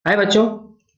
हाय बच्चों।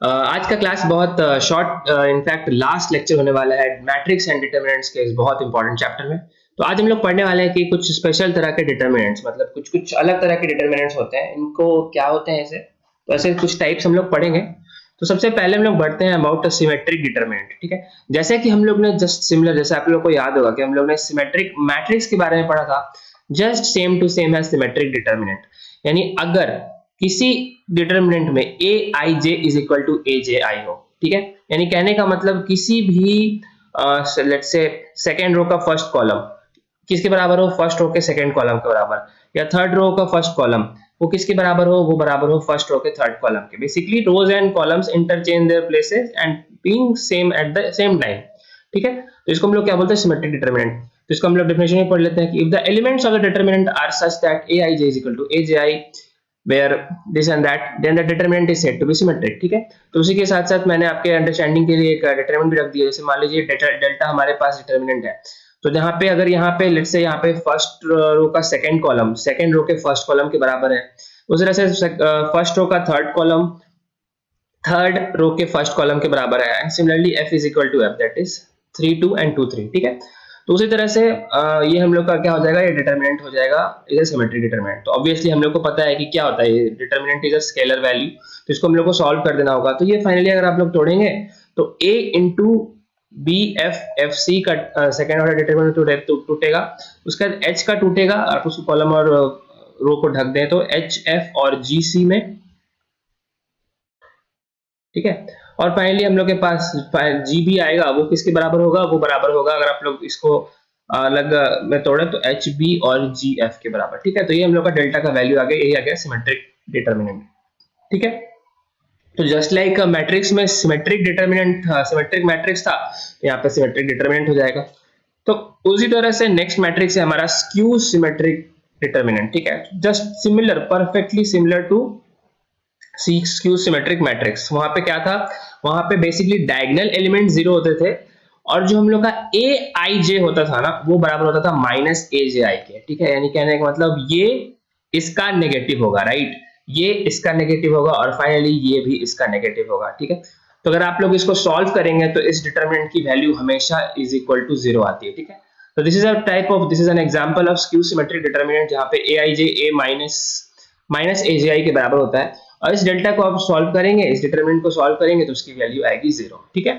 आज का क्लास बहुत शॉर्ट इनफैक्ट लास्ट लेक्चर होने वाला है मैट्रिक्स एंड डिटरमिनेंट्स के इस बहुत इंपॉर्टेंट चैप्टर में। तो आज हम लोग पढ़ने वाले हैं कि कुछ स्पेशल तरह के डिटरमिनेंट्स, मतलब कुछ कुछ अलग तरह के डिटरमिनेंट्स होते हैं, इनको क्या होते हैं ऐसे। तो ऐसे कुछ टाइप्स हम लोग पढ़ेंगे। तो सबसे पहले हम लोग बढ़ते हैं अबाउट अ सिमेट्रिक डिटरमिनेंट। ठीक है, जैसे कि हम लोग ने जस्ट सिमिलर, जैसे आप लोग को याद होगा कि हम लोग ने सिमेट्रिक मैट्रिक्स के बारे में पढ़ा था। जस्ट सेम टू सेम है सिमेट्रिक डिटरमिनेंट। यानी अगर किसी डिटरमिनेंट में ए I J is equal to A J आई हो, ठीक है, यानी कहने का मतलब किसी भी लेट्स से सेकेंड रो का फर्स्ट कॉलम किसके बराबर हो, फर्स्ट रो के सेकेंड कॉलम के बराबर, या थर्ड रो का फर्स्ट कॉलम वो किसके बराबर हो, वो बराबर हो फर्स्ट रो के थर्ड कॉलम के। Basically rows and columns interchange their places and being same at the same time. ठीक है, तो इसको हम लोग क्या बोलते हैं, सिमेट्रिक डिटरमिनेंट। तो इसको हम लोग डेफिनेशन में पढ़ लेते हैं कि if the elements of the determinant are such that A I J is equal to A J I where this and that then the determinant is said to be symmetric। ठीक है, तो उसी के साथ साथ मैंने आपके अंडरस्टैंडिंग के लिए एक डिटरमिनेंट भी रख दिया। जैसे मान लीजिए डेल्टा हमारे पास डिटरमिनेंट है, तो जहाँ पे अगर यहाँ पे लेट्स से यहाँ पे फर्स्ट रो का सेकंड कॉलम सेकंड रो के फर्स्ट कॉलम के बराबर है, उस तरह से फर्स्ट रो का थर्ड कॉलम थर्ड रो के फर्स्ट कॉलम के बराबर है। Similarly f is equal to f, that is 3 2 and 2 3। ठीक है, तो उसी तरह से ये हम लोग का क्या हो जाएगा, ये डिटरमिनेंट हो जाएगा इज अ सिमेट्रिक डिटरमिनेंट। तो ऑब्वियसली हम लोग को पता है कि क्या होता है, ये determinant is a scalar value, तो इसको हम लोग को सॉल्व कर देना होगा। तो ये फाइनली अगर आप लोग तोड़ेंगे तो a into B F F C का सेकेंड ऑर्डर डिटरमिनेंट टूटेगा, उसका h का टूटेगा, आप उसको कॉलम और रो को ढक दें तो एच एफ और जी सी में। ठीक है, और फाइनली हम लोग के पास जी भी आएगा, वो किसके बराबर होगा, वो बराबर होगा अगर आप लोग इसको अलग में तोड़े तो एच बी और जी एफ के बराबर। ठीक है, तो ये हम लोग का डेल्टा का वैल्यू आ गया, यही आ गया सिमेट्रिक डिटरमिनेंट। ठीक है, तो जस्ट लाइक मैट्रिक्स में सिमेट्रिक डिटरमिनेंट सिमेट्रिक मैट्रिक्स था, तो यहाँ पे सिमेट्रिक डिटरमिनेंट हो जाएगा। तो उसी तरह से नेक्स्ट मैट्रिक्स है हमारा स्क्यू सिमेट्रिक डिटरमिनेंट। ठीक है, just similar, perfectly similar to skew symmetric matrix. वहां पे क्या था, वहां पे बेसिकली डायगोनल एलिमेंट जीरो होते थे, और जो हम लोग का ए आई जे होता था ना, वो बराबर होता था माइनस ए जे आई के। ठीक है, यानी कहने का मतलब ये इसका नेगेटिव होगा, राइट, ये इसका नेगेटिव होगा, और फाइनली ये भी इसका नेगेटिव होगा। ठीक है, तो अगर आप लोग इसको सॉल्व करेंगे तो इस डिटरमिनेंट की वैल्यू हमेशा इज इक्वल टू जीरो आती है। ठीक है, तो this is an example of skew symmetric determinant, जहां पे ए I J A minus A J आई के बराबर होता है, और इस डेल्टा को आप सॉल्व करेंगे, इस डिटरमिनेंट को सॉल्व करेंगे तो उसकी वैल्यू आएगी जीरो। ठीक है,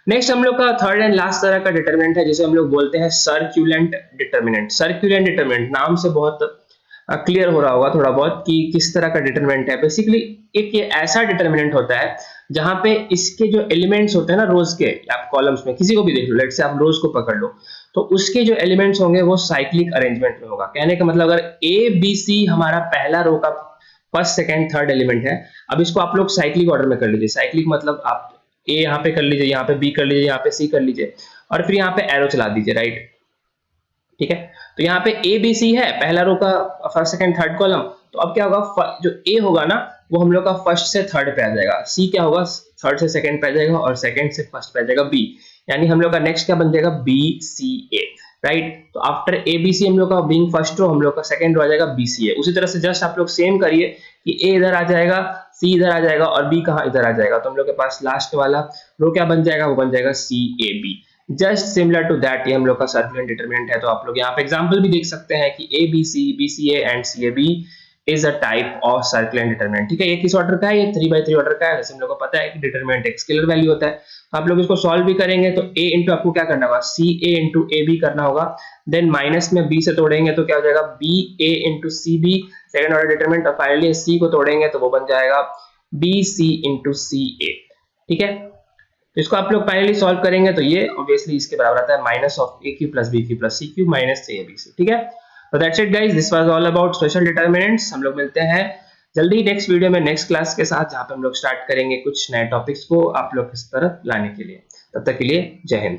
नेक्स्ट हम लोग का थर्ड एंड लास्ट तरह का डिटरमिनेंट है, जिसे हम लोग बोलते हैं सर्क्यूलेंट डिटरमिनेंट। सर्क्यूलेंट डिटरमिनेंट नाम से बहुत क्लियर हो रहा होगा थोड़ा बहुत कि किस तरह का डिटरमिनेंट है। बेसिकली एक ये ऐसा डिटरमिनेंट होता है जहां पे इसके जो एलिमेंट्स होते हैं ना रोज के, आप कॉलम्स में किसी को भी देख लो, लेट से आप रोज को पकड़ लो, तो उसके जो एलिमेंट्स होंगे वो साइक्लिक अरेंजमेंट में होगा। कहने का मतलब अगर ए बी सी हमारा पहला रो का फर्स्ट सेकंड थर्ड एलिमेंट है, अब इसको आप लोग साइक्लिक ऑर्डर में कर लीजिए। साइक्लिक मतलब आप ए यहाँ पे कर लीजिए, यहाँ पे बी कर लीजिए, यहाँ पे सी कर लीजिए, और फिर यहाँ पे एरो चला दीजिए, राइट। ठीक है, तो यहाँ पे ए बी सी है पहला रो का फर्स्ट सेकंड थर्ड कॉलम, तो अब क्या होगा, जो ए होगा ना वो हम लोग का फर्स्ट से थर्ड पे आ जाएगा, सी क्या होगा थर्ड से सेकंड पे आ जाएगा, और सेकंड से फर्स्ट पे आ जाएगा बी, यानी हम लोग का नेक्स्ट क्या बन जाएगा, बी सी ए, राइट। तो आफ्टर ए बी सी हम लोग का बीइंग फर्स्ट रो, हम लोग का सेकंड रो आ जाएगा बी सी ए। उसी तरह से जस्ट आप लोग सेम करिए कि ए इधर आ जाएगा, सी इधर आ जाएगा, और बी कहाँ इधर आ जाएगा, तो हम लोग के पास लास्ट वाला रो क्या बन जाएगा, वो बन जाएगा C A B. Just similar to that ये हम लोग का सर्कुलेंट डिटरमिनेंट है। तो आप लोग यहाँ पे एग्जांपल भी देख सकते हैं कि A B C B C A and C A B is a type of circulant determinant. ठीक है, ये किस ऑर्डर का है, ये 3/3 ऑर्डर का है। जैसे हम लोग को पता है कि डिटरमिनेंट एक स्केलर वैल्यू होता है, तो आप लोग इसको सॉल्व भी करेंगे तो a इंटू आपको क्या करना होगा, सी ए इंटू ए बी करना होगा, देन माइनस में b से तोड़ेंगे तो क्या हो जाएगा, B A into C B second order determinant, और फाइनली c को तोड़ेंगे तो वो बन जाएगा बी सी इंटू सी ए। ठीक है, तो इसको आप लोग फाइनली सॉल्व करेंगे तो ये ऑब्वियसली इसके बराबर आता है minus of A cube plus B cube plus C cube minus A B C. ठीक है, तो that's it guys, this was all about special determinants. हम लोग मिलते हैं जल्दी नेक्स्ट वीडियो में नेक्स्ट क्लास के साथ, जहां पे हम लोग स्टार्ट करेंगे कुछ नए टॉपिक्स को आप लोग इस तरफ लाने के लिए। तब तक के लिए जय हिंद।